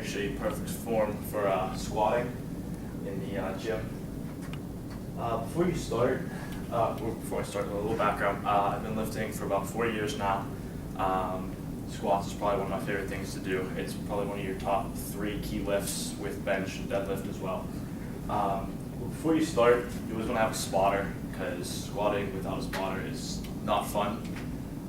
here, show you perfect form for squatting in the gym. Before I start, a little background. I've been lifting for about 4 years now. Squats is probably one of my favorite things to do. It's probably one of your top 3 key lifts with bench and deadlift as well. Before you start, you always want to have a spotter because squatting without a spotter is not fun.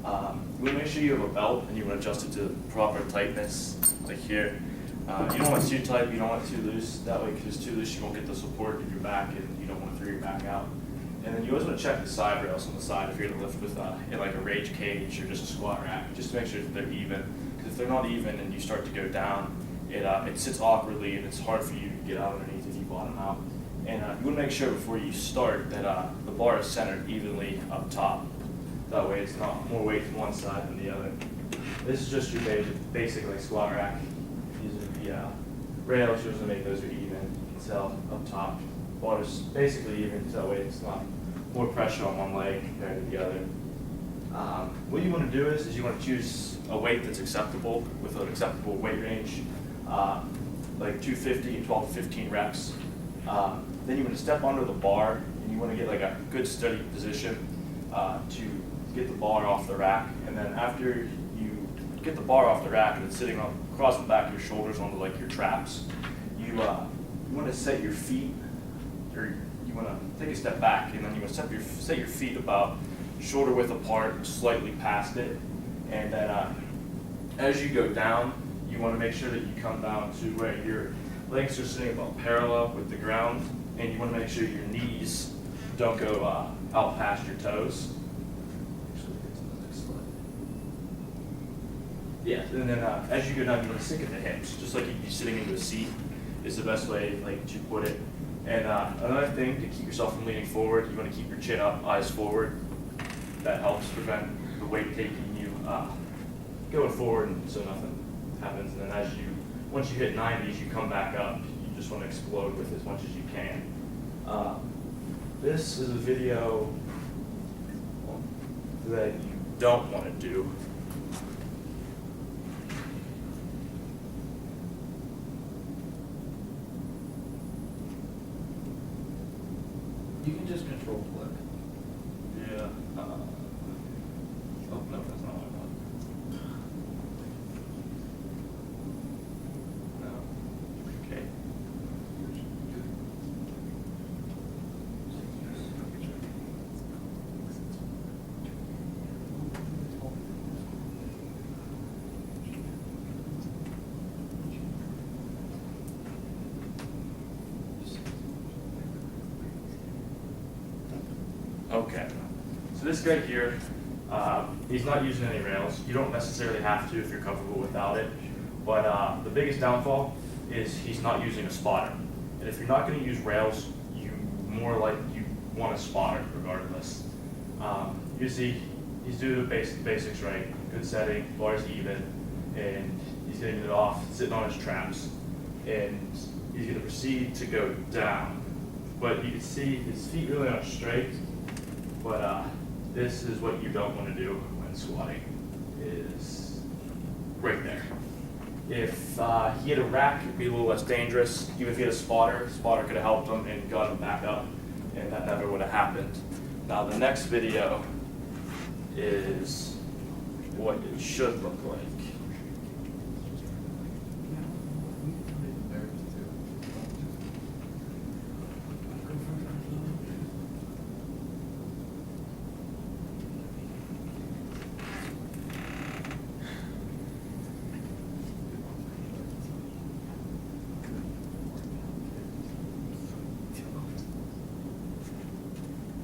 You want to make sure you have a belt and you want to adjust it to proper tightness, like here. You don't want it too tight, you don't want it too loose. That way, because it's too loose, you won't get the support of your back and you don't want to throw your back out. And then you always want to check the side rails on the side if you're going to lift with in like a rage cage or just a squat rack, just to make sure that they're even. Because if they're not even and you start to go down, it sits awkwardly and it's hard for you to get out underneath if you bottom out. And you want to make sure before you start that the bar is centered evenly up top. That way it's not more weight to one side than the other. This is just your basic like squat rack. These are the rails, just to make those are even. You can tell up top. Bar is basically even, so that way it's not more pressure on one leg compared to the other. What you want to do is you want to choose a weight that's acceptable with an acceptable weight range, like 250 and 12 to 15 reps. Then you want to step under the bar and you want to get like a good steady position to get the bar off the rack. And then after you get the bar off the rack and it's sitting across the back of your shoulders onto like your traps, you want to set your feet, or you want to take a step back and then you want to set your feet about shoulder width apart, slightly past it. And then as you go down, you want to make sure that you come down to where your legs are sitting about parallel with the ground, and you want to make sure your knees don't go out past your toes. Yeah, and then as you go down, you want to sink at the hips, just like you'd be sitting into a seat is the best way like to put it. And another thing to keep yourself from leaning forward, you want to keep your chin up, eyes forward. That helps prevent the weight taking you going forward, and so nothing happens. And then once you hit 90s, you come back up. You just want to explode with as much as you can. This is a video that you don't want to do. You can just control click. Yeah. Oh, no, that's not what I want. No. Okay. Okay, so this guy here, he's not using any rails. You don't necessarily have to if you're comfortable without it, but the biggest downfall is he's not using a spotter. And if you're not going to use rails, you want a spotter regardless. You see, he's doing the basics right, good setting, bar's even, and he's getting it off, sitting on his traps. And he's going to proceed to go down. But you can see his feet really aren't straight. But this is what you don't want to do when squatting, is right there. If he had a rack, it'd be a little less dangerous. Even if he had a spotter could have helped him and got him back up, and that never would have happened. Now the next video is what it should look like.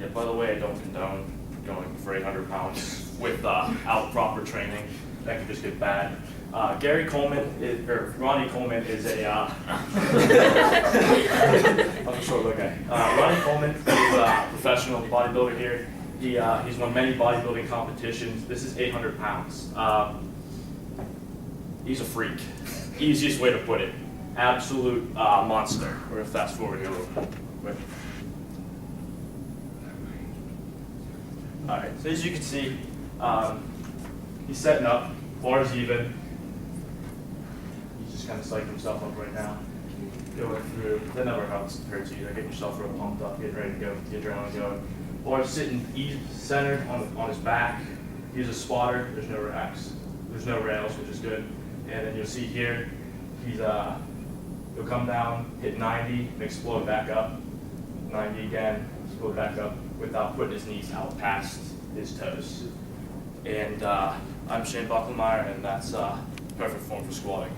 Yeah, by the way, I don't condone going for 800 pounds without proper training. That could just get bad. Ronnie Coleman is a, I'm a short little guy. Ronnie Coleman is a professional bodybuilder here. He's won many bodybuilding competitions. This is 800 pounds. He's a freak. Easiest way to put it. Absolute monster. We're gonna fast forward here real quick. All right, so as you can see, he's setting up, bar's even. He's just kind of psyching himself up right now. Going through, that never hurts you, like getting yourself real pumped up, getting ready to go, get the adrenaline going. Or sitting centered on his back. He's a spotter, there's no racks, there's no rails, which is good. And then you'll see here, he'll come down, hit 90, and explode back up. 90 again, explode back up without putting his knees out past his toes. And I'm Shane Bucklemeyer, and that's perfect form for squatting.